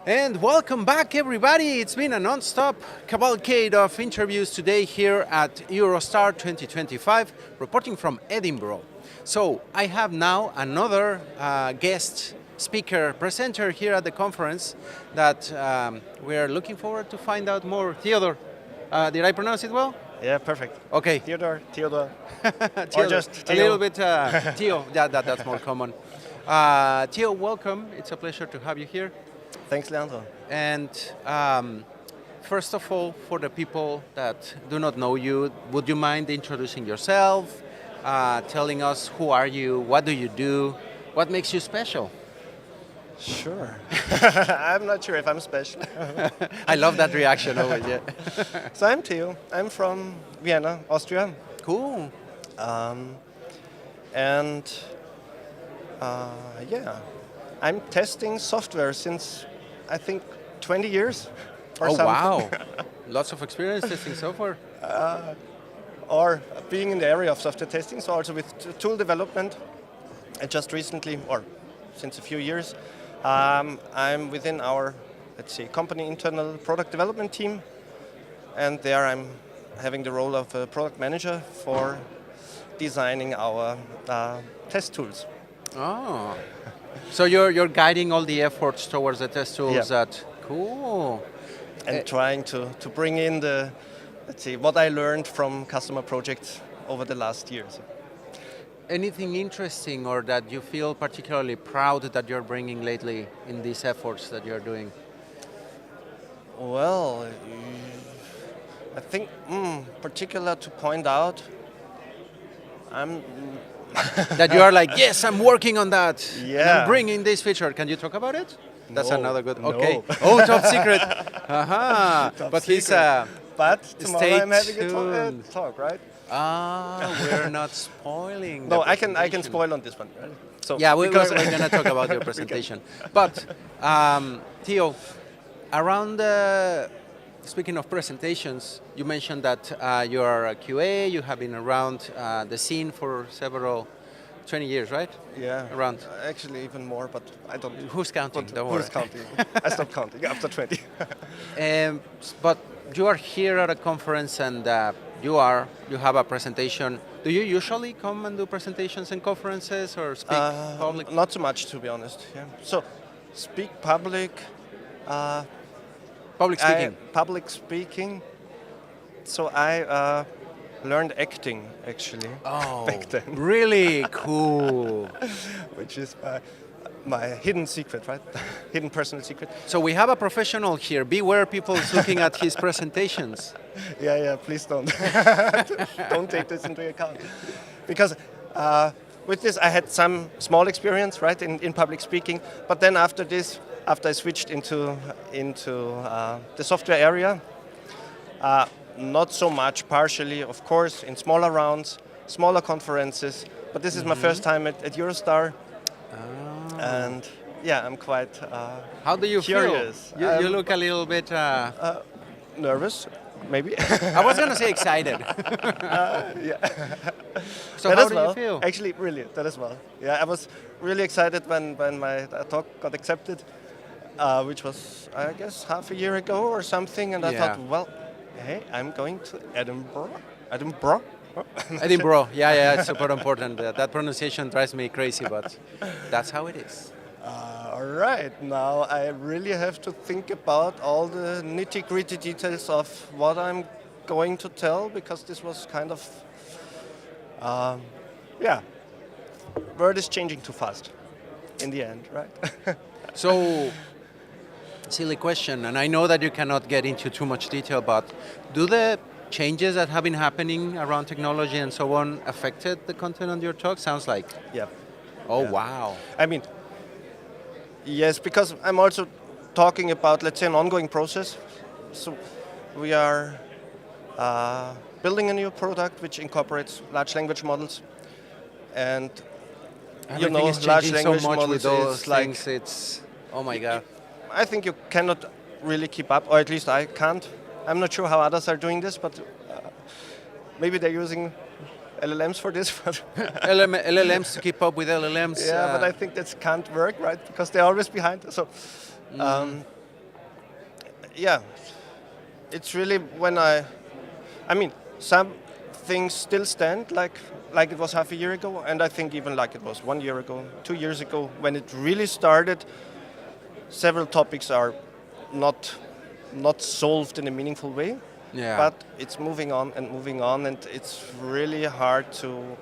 And welcome back, everybody. It's been a non-stop cavalcade of interviews today here at Eurostar 2025, reporting from Edinburgh. So I have now another guest speaker, presenter here at the conference that we are looking forward to find out more. Theodor, did I pronounce it well? Yeah, perfect. Okay. Theodor. Theodor. Or just A Theo. little bit Theo, that's more common. Theo, welcome. It's a pleasure to have you here. Thanks, Leandro. And first of all, for the people that do not know you, would you mind introducing yourself, telling us who are you, what do you do, what makes you special? Sure. I'm not sure if I'm special. I love that reaction always, yeah. So I'm Theo. I'm from Vienna, Austria. Cool. And I'm testing software since, I think, 20 years or something. Wow. Lots of experience testing software. Or being in the area of software testing, so also with tool development. And just recently, or since a few years, I'm within our, company internal product development team. And there I'm having the role of a product manager for designing our test tools. Oh. So you're guiding all the efforts towards the test tools. Yeah. Cool. And trying to bring in the, what I learned from customer projects over the last years. Anything interesting or that you feel particularly proud that you're bringing lately in these efforts that you're doing? Well, I think particular to point out, That you are like, yes, I'm working on that. And Yeah. I'm bringing this feature. Can you talk about it? That's No, another good. no. Okay. Oh, top secret. Aha. Top But he's secret. But tomorrow stay I'm having tuned. a talk, right? we're not spoiling. No, the I can presentation. spoil on this one. Right? So Yeah, we're because going to talk about your presentation. But Theo, around speaking of presentations, you mentioned that you are a QA. You have been around the scene for 20 years, right? yeah, Around. actually even more, but I don't. Who's counting? Don't worry. Who's counting? I stopped counting after 20. But you are here at a conference and you have a presentation. Do you usually come and do presentations in conferences or speak public? Not so much, to be honest. Yeah. So, speak public. Public speaking. Public speaking. So I learned acting actually. Oh, back then. really cool. Which is my hidden secret, right? Hidden personal secret. So we have a professional here. Beware people looking at his presentations. Yeah, please don't. Don't take this into account. Because with this, I had some small experience, right, in public speaking. But then after I switched into the software area, not so much, partially, of course, in smaller rounds, smaller conferences. But this is my first time at Eurostar. And yeah, I'm quite How do you curious. feel? You look a little bit... Nervous, maybe. I was going to say excited. Yeah. So That how as do well. you feel? Actually, really, that as well. Yeah, I was really excited when my talk got accepted, which was, I guess, half a year ago or something. And I Yeah. thought, well, hey, I'm going to Edinburgh. Edinburgh? Edinburgh, yeah, it's super important. That pronunciation drives me crazy, but that's how it is. All right, now I really have to think about all the nitty-gritty details of what I'm going to tell, because this was kind of, world is changing too fast in the end, right? So, silly question, and I know that you cannot get into too much detail, but do the changes that have been happening around technology and so on affected the content on your talk? Sounds like. Yeah. Oh, Yeah. wow. I mean, yes, because I'm also talking about, let's say, an ongoing process. So we are building a new product which incorporates large language models. And Everything is large changing language so much with models those is like, things. It's, oh my God. I think you cannot really keep up, or at least I can't. I'm not sure how others are doing this, but maybe they're using LLMs for this. But LLMs to keep up with LLMs. yeah, but I think that can't work, right? Because they're always behind. So yeah, it's really when I mean, some things still stand like it was half a year ago, and I think even like it was 1 year ago, 2 years ago, when it really started. Several topics are not solved in a meaningful way, Yeah. but it's moving on, and it's really hard to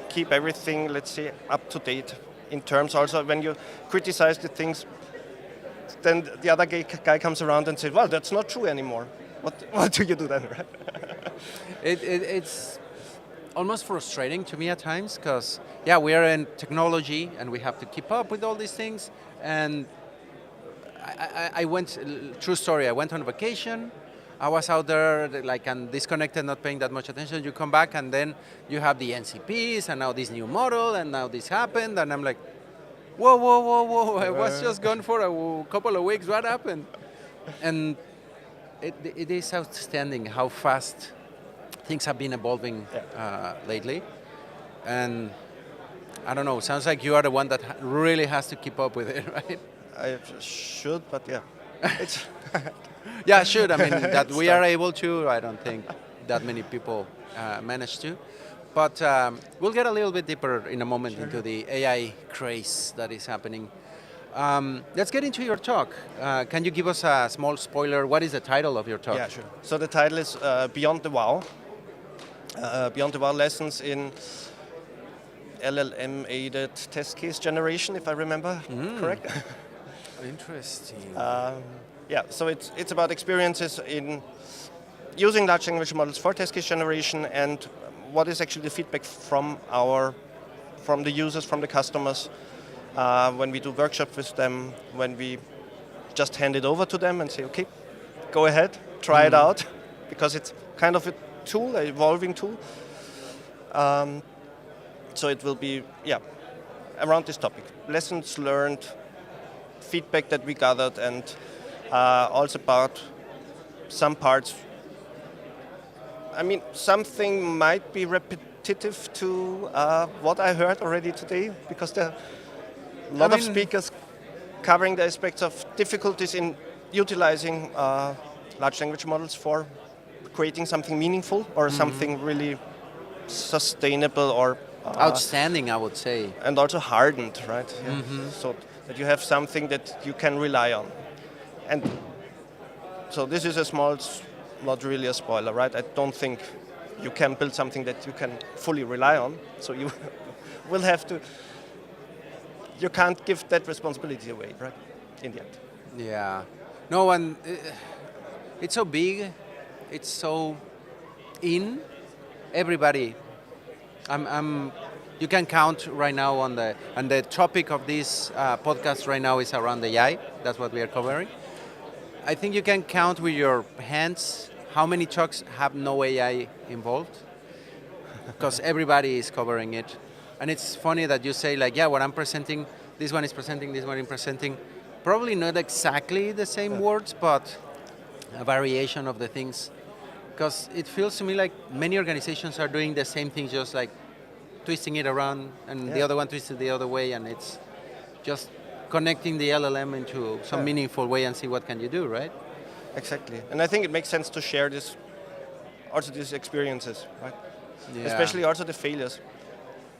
keep everything, let's say, up to date in terms. Also, when you criticize the things, then the other guy comes around and says, "Well, that's not true anymore." What do you do then, right? It's almost frustrating to me at times because, yeah, we are in technology and we have to keep up with all these things. And I went, true story, I went on vacation. I was out there like and disconnected, not paying that much attention. You come back and then you have the NCPs and now this new model and now this happened. And I'm like, whoa, whoa, whoa, whoa. I was just gone for a couple of weeks. What happened? And it is outstanding how fast things have been evolving lately. And I don't know, sounds like you are the one that really has to keep up with it, right? I should, but yeah. It's Yeah, should. I mean, that we are able to, I don't think that many people manage to. But we'll get a little bit deeper in a moment into the AI craze that is happening. Let's get into your talk. Can you give us a small spoiler? What is the title of your talk? Yeah, sure. So the title is Beyond the Wow. Beyond the Wow lessons in LLM-aided test case generation, if I remember correct. Interesting. Yeah, so it's about experiences in using large language models for test case generation, and what is actually the feedback from the users, from the customers, when we do workshops with them, when we just hand it over to them and say, okay, go ahead, try it out, because it's kind of a tool, an evolving tool. So it will be, around this topic. Lessons learned, feedback that we gathered, and also about some parts. I mean, something might be repetitive to what I heard already today, because there are a lot of speakers covering the aspects of difficulties in utilizing large language models for creating something meaningful or something really sustainable or outstanding, I would say. And also hardened, right? Yeah. So that you have something that you can rely on. And so this is a small, not really a spoiler, right? I don't think you can build something that you can fully rely on. So you will have to, you can't give that responsibility away, right? In the end. Yeah. No, and it's so big, it's so in everybody. You can count right now on the topic of this podcast right now is around AI. That's what we are covering. I think you can count with your hands how many talks have no AI involved, because everybody is covering it. And it's funny that you say like, yeah, what I'm presenting, this one is presenting, this one is presenting. Probably not exactly the same words, but a variation of the things. Because it feels to me like many organizations are doing the same thing, just like twisting it around, and the other one twisted the other way, and it's just connecting the LLM into some meaningful way and see what can you do, right? Exactly. And I think it makes sense to share these experiences, right? Yeah. Especially also the failures.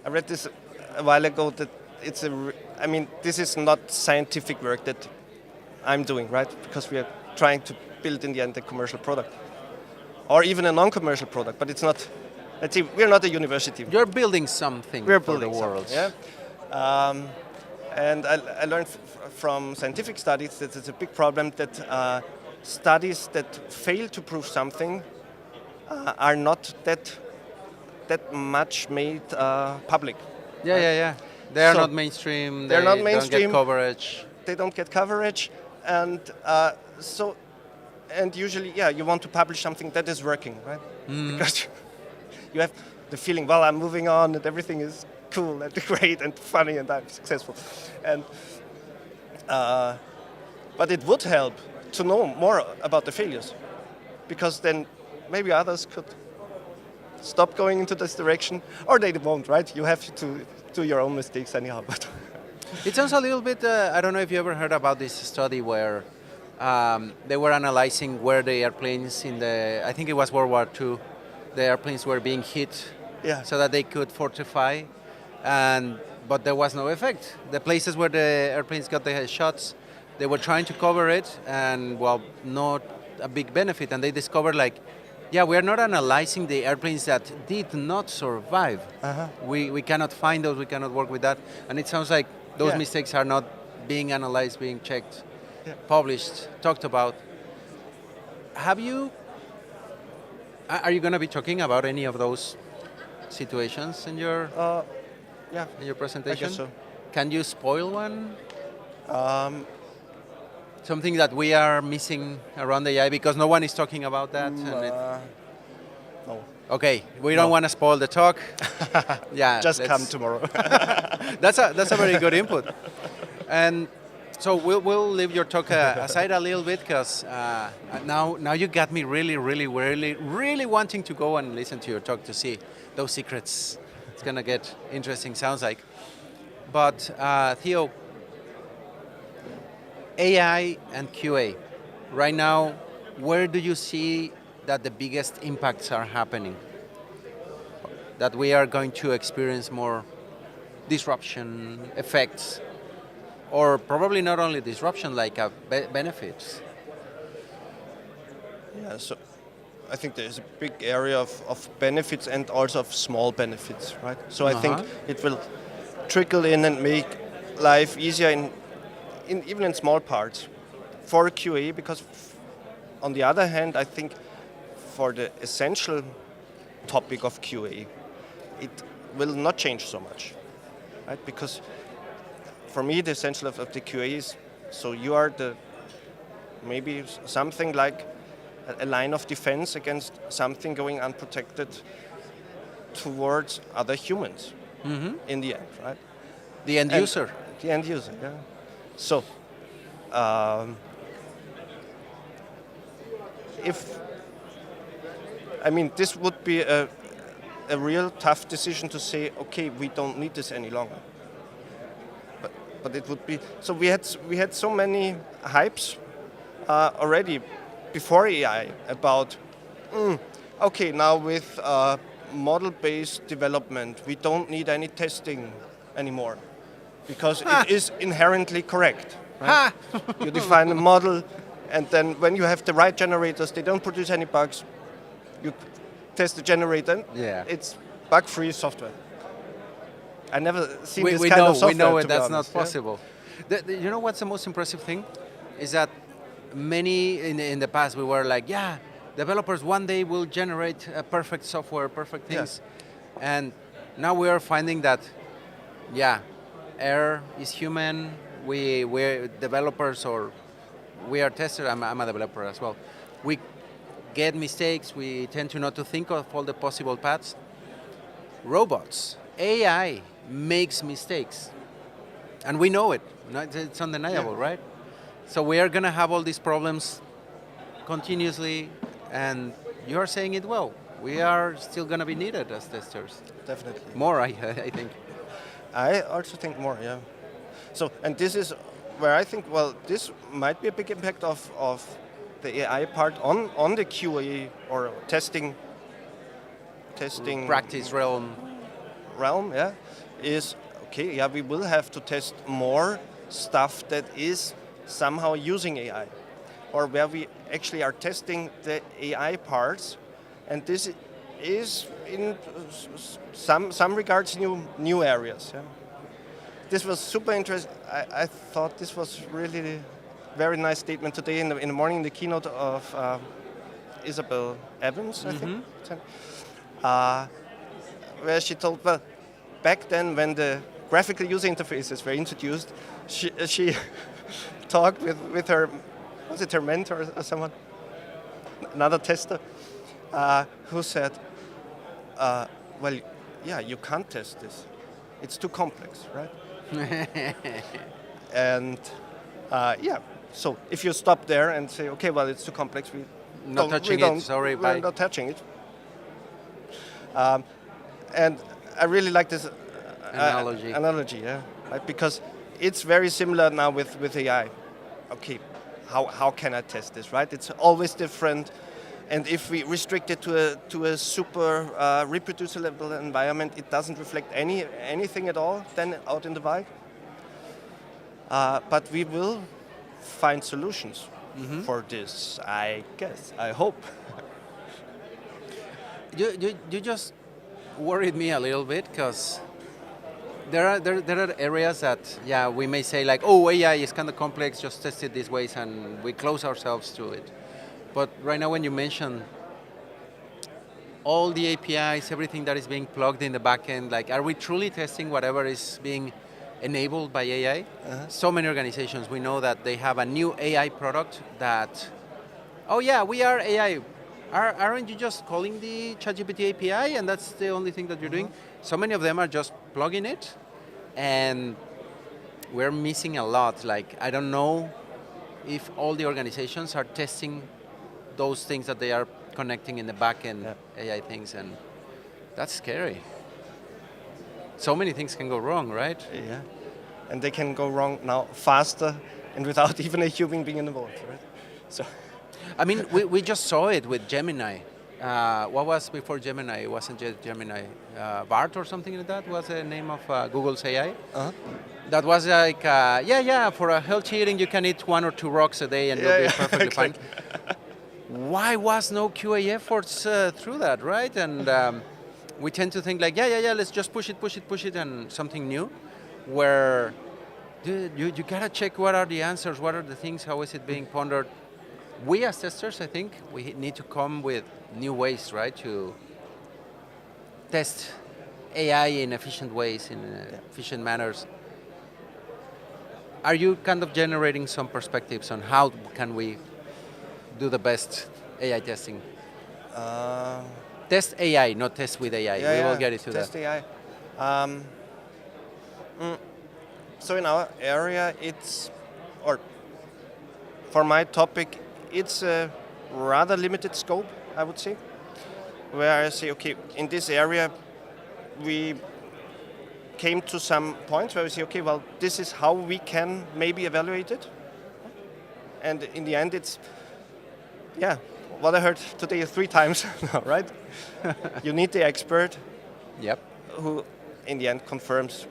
I read this a while ago that this is not scientific work that I'm doing, right? Because we are trying to build in the end a commercial product. Or even a non-commercial product, but it's not. Let's see, we're not a university. You're building something for the world. Yeah. And I learned from scientific studies that it's a big problem that studies that fail to prove something are not that much made public. Yeah, right? Yeah. They are not mainstream. They're not mainstream. Don't get coverage. They don't get coverage, and and usually, you want to publish something that is working, right? Because you have the feeling, well, I'm moving on and everything is cool and great and funny and I'm successful. And but it would help to know more about the failures, because then maybe others could stop going into this direction, or they won't, right? You have to do your own mistakes anyhow. But it sounds a little bit, I don't know if you ever heard about this study where They were analyzing where the airplanes I think it was World War II, the airplanes were being hit Yeah. so that they could fortify, but there was no effect. The places where the airplanes got the shots, they were trying to cover it, and well, not a big benefit. And they discovered yeah, we are not analyzing the airplanes that did not survive. We cannot find those, we cannot work with that. And it sounds like those mistakes are not being analyzed, being checked, published, talked about. Are you going to be talking about any of those situations in your presentation? I guess so. Can you spoil one? Um, Something that we are missing around AI because no one is talking about that. no. Okay, we don't want to spoil the talk. Yeah, Just come tomorrow. That's a very good input. And so we'll leave your talk aside a little bit because now you got me really wanting to go and listen to your talk to see those secrets. It's gonna get interesting, sounds like. But Theo, AI and QA, right now, where do you see that the biggest impacts are happening? That we are going to experience more disruption effects, or probably not only disruption, like benefits? Yeah, so I think there's a big area of benefits and also of small benefits, right? So I think it will trickle in and make life easier even in small parts for QA, because on the other hand, I think for the essential topic of QA, it will not change so much, right? Because for me, the essential of the QA is, so you are maybe something like a line of defense against something going unprotected towards other humans in the end, right? The end user. The end user, yeah. So, this would be a real tough decision to say, okay, we don't need this any longer. But it would be, so we had so many hypes already before AI about, okay, now with model-based development, we don't need any testing anymore, because it is inherently correct. Right? You define a model, and then when you have the right generators, they don't produce any bugs. You test the generator, it's bug-free software. I never seen this kind of software. We know it, that's not possible. You know what's the most impressive thing? Is that many in the past we were like, yeah, developers one day will generate perfect software, perfect things. And now we are finding that, error is human. We're developers, or we are testers. I'm a developer as well. We get mistakes. We tend to not to think of all the possible paths. Robots, AI makes mistakes, and we know it. It's undeniable, right? So we are going to have all these problems continuously, and you are saying it well. We are still going to be needed as testers. Definitely. More, I think. I also think more, yeah. So, and this is where I think, well, this might be a big impact of the AI part on the QA or testing practice realm, yeah, is, okay, yeah, we will have to test more stuff that is somehow using AI, or where we actually are testing the AI parts, and this is in some regards new areas. Yeah. This was super interesting. I thought this was really a very nice statement today in the morning in the keynote of Isabel Evans, I think, where she told, well, back then when the graphical user interfaces were introduced, she talked with her, was it her mentor or someone, another tester, who said, well, yeah, you can't test this. It's too complex, right? And so if you stop there and say, okay, well, it's too complex, we're not touching it. And I really like this analogy, yeah, right? Because it's very similar now with AI. Okay, how can I test this, right? It's always different. And if we restrict it to a super reproducible environment, it doesn't reflect anything at all then out in the wild. But we will find solutions for this, I guess, I hope. You just worried me a little bit because there are areas that we may say like, oh, AI is kind of complex, just test it these ways, and we close ourselves to it. But right now when you mention all the APIs, everything that is being plugged in the backend, like are we truly testing whatever is being enabled by AI? So many organizations, we know that they have a new AI product that, oh yeah, we are AI. Aren't you just calling the ChatGPT API and that's the only thing that you're doing? So many of them are just plugging it, and we're missing a lot. Like, I don't know if all the organizations are testing those things that they are connecting in the backend AI things, and that's scary. So many things can go wrong, right? Yeah, and they can go wrong now faster and without even a human being involved, right? So, I mean, we just saw it with Gemini. What was before Gemini? It wasn't just Gemini. BART or something like that was the name of Google's AI. That was like, for a healthy eating, you can eat 1 or 2 rocks a day and you'll be perfectly fine. Why was no QA efforts through that, right? And we tend to think like, let's just push it, and something new, where dude, you gotta check what are the answers, what are the things, how is it being pondered. We as testers, I think, we need to come with new ways, right, to test AI in efficient ways, in efficient manners. Are you kind of generating some perspectives on how can we do the best AI testing? Test AI, not test with AI. We will get into test that. AI. So in our area, for my topic, it's a rather limited scope, I would say, where I say, okay, in this area, we came to some points where we say, okay, well, this is how we can maybe evaluate it. And in the end, it's, what I heard today 3 times now, right? You need the expert who, in the end, confirms.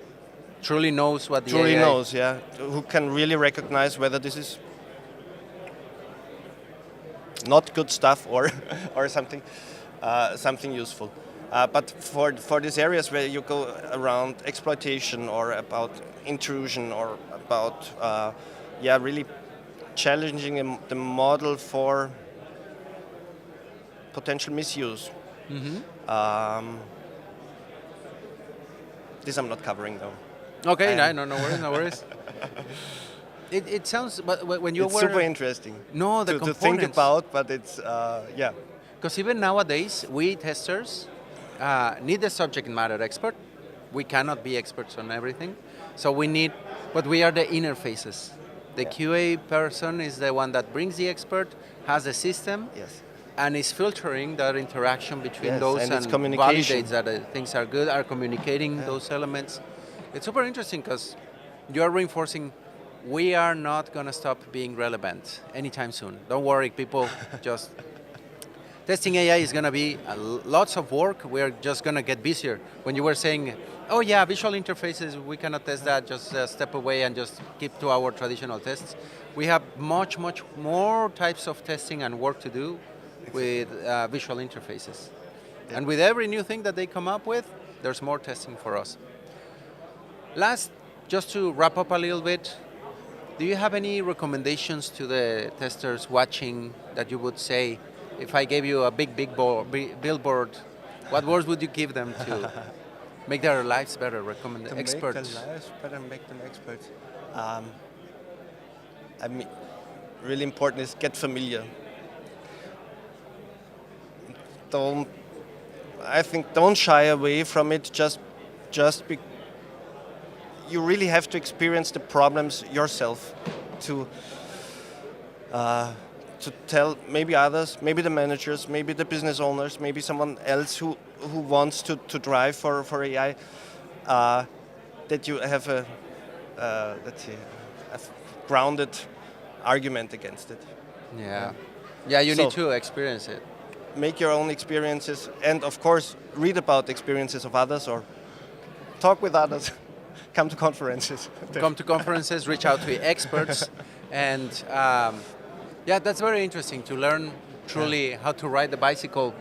Truly knows what the Truly AI knows, who can really recognize whether this is not good stuff or something useful. But for these areas where you go around exploitation or about intrusion or about really challenging the model for potential misuse. This I'm not covering though. Okay, no worries. It sounds, but when you it's were super interesting. No, the to components. think about, but it's Because even nowadays, we testers need a subject matter expert. We cannot be experts on everything, so but we are the interfaces. The QA person is the one that brings the expert, has a system, and is filtering that interaction between those and validates that things are good, are communicating those elements. It's super interesting because you are reinforcing we are not going to stop being relevant anytime soon. Don't worry, people. Just testing AI is going to be lots of work. We're just going to get busier. When you were saying, oh yeah, visual interfaces, we cannot test that, just step away and just keep to our traditional tests. We have much more types of testing and work to do with visual interfaces. And with every new thing that they come up with, there's more testing for us. Last, just to wrap up a little bit, do you have any recommendations to the testers watching that you would say, if I gave you a big billboard, what words would you give them to make their lives better, recommend the experts? Make their lives better, make them experts. I mean, really important is get familiar. Don't shy away from it just because you really have to experience the problems yourself to tell maybe others, maybe the managers, maybe the business owners, maybe someone else who wants to drive for AI, that you have a grounded argument against it. Yeah. Yeah, you So- need to experience it. Make your own experiences, and of course, read about the experiences of others or talk with others. Come to conferences. Come to conferences, reach out to experts, and yeah, that's very interesting to learn truly how to ride the bicycle,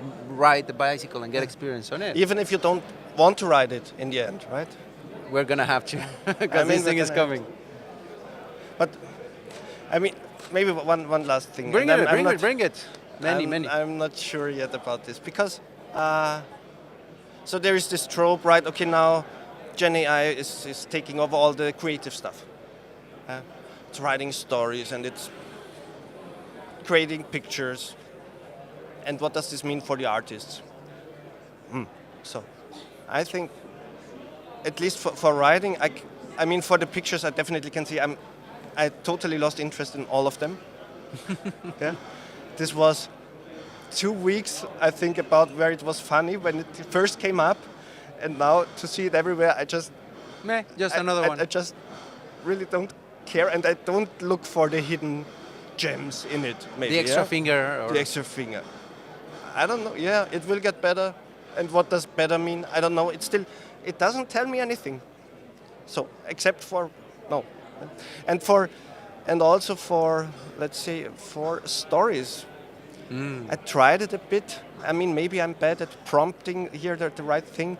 and get experience on it. Even if you don't want to ride it in the end, right? We're gonna have to, because this thing is coming. But I mean, maybe one last thing. Bring And it, I'm not- bring it. Many. I'm not sure yet about this because so there is this trope, right? Okay, now Gen AI is taking over all the creative stuff. It's writing stories and it's creating pictures. And what does this mean for the artists? So I think, at least for writing, I mean, for the pictures, I definitely can see I totally lost interest in all of them. Yeah. This was 2 weeks, I think, about where it was funny when it first came up, and now to see it everywhere, I just Another one. I just really don't care, and I don't look for the hidden gems in it. Maybe The extra yeah? finger. Or The extra finger. I don't know. Yeah, it will get better. And what does better mean? I don't know. It doesn't tell me anything. So except for no, and also for, let's say, for stories. I tried it a bit. I mean, maybe I'm bad at prompting here the right thing,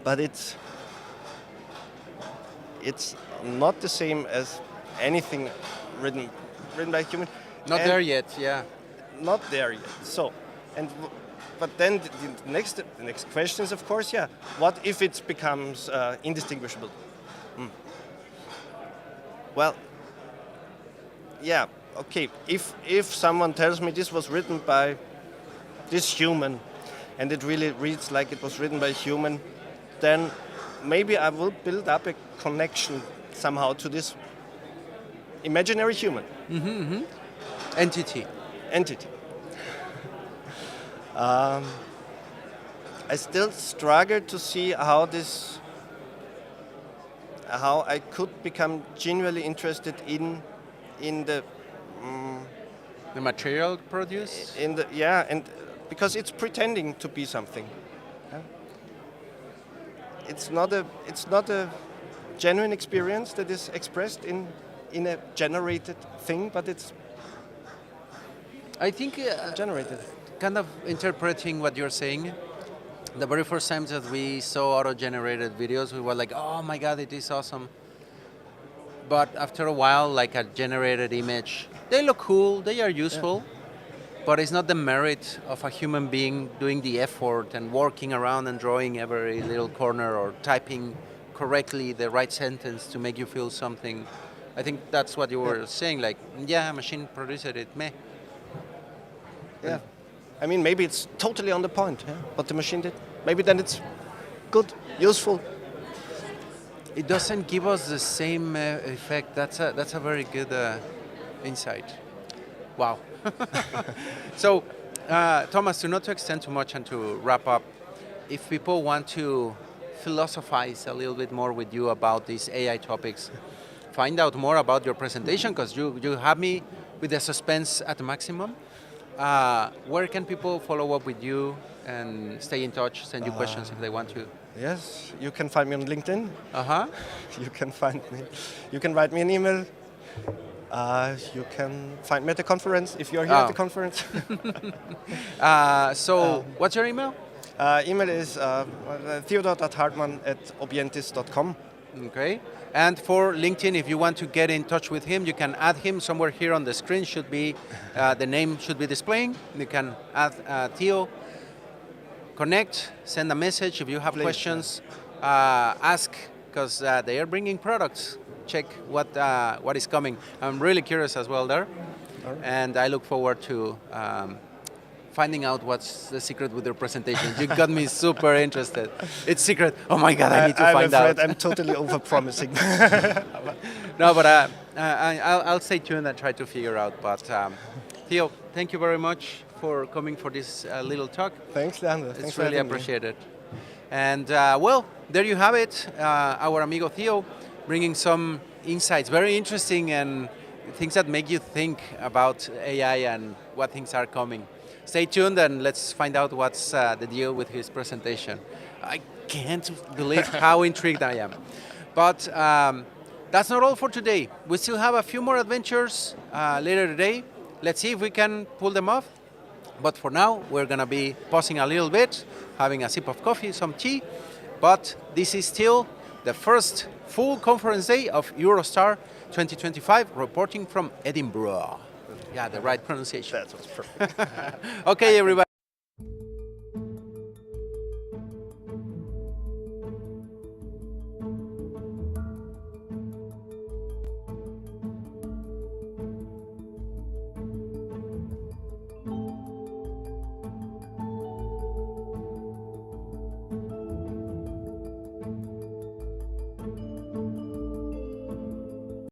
but it's not the same as anything written by human. Not And there yet. Yeah. Not there yet. So, but then the next question is, of course, yeah. What if it becomes indistinguishable? Well, yeah, okay. If someone tells me this was written by this human, and it really reads like it was written by a human, then maybe I will build up a connection somehow to this imaginary human Entity. entity. I still struggle to see how I could become genuinely interested in the The material produced. and because it's pretending to be something. Yeah. It's not a genuine experience that is expressed in a generated thing, but it's I think generated. kind of interpreting what you're saying. The very first time that we saw auto-generated videos, we were like, "Oh my God, it is awesome!" But after a while, like a generated image, they look cool, they are useful, but it's not the merit of a human being doing the effort and working around and drawing every little corner or typing correctly the right sentence to make you feel something. I think that's what you were saying. Like, yeah, a machine produced it, meh. Yeah. I mean, maybe it's totally on the point, what the machine did. Maybe then it's good, useful. It doesn't give us the same effect. That's a very good insight. Wow. So, Thomas, not to extend too much and to wrap up, if people want to philosophize a little bit more with you about these AI topics, find out more about your presentation, because you have me with the suspense at the maximum. Where can people follow up with you and stay in touch, send you questions if they want to? Yes, you can find me on LinkedIn. Uh-huh. You can find me. You can write me an email. You can find me at the conference if you're here at the conference. So, what's your email? Email is theodor.hartmann@objentis.com. Okay. And for LinkedIn, if you want to get in touch with him, you can add him somewhere here on the screen. Should be the name should be displaying. You can add Theo. Connect, send a message if you have questions. Ask, because they are bringing products. Check what is coming. I'm really curious as well there, and I look forward to finding out what's the secret with your presentation. You got me super interested. It's secret. Oh my God, I need to find out. I'm afraid I'm totally over-promising. No, but I'll stay tuned and try to figure out. But Theo, thank you very much for coming for this little talk. Thanks, Leandro. It's really appreciated. And well, there you have it. Our amigo Theo bringing some insights, very interesting and things that make you think about AI and what things are coming. Stay tuned and let's find out what's the deal with his presentation. I can't believe how intrigued I am. But that's not all for today. We still have a few more adventures later today. Let's see if we can pull them off. But for now, we're going to be pausing a little bit, having a sip of coffee, some tea. But this is still the first full conference day of Eurostar 2025, reporting from Edinburgh. Yeah, the right pronunciation. That was perfect. Okay, everybody.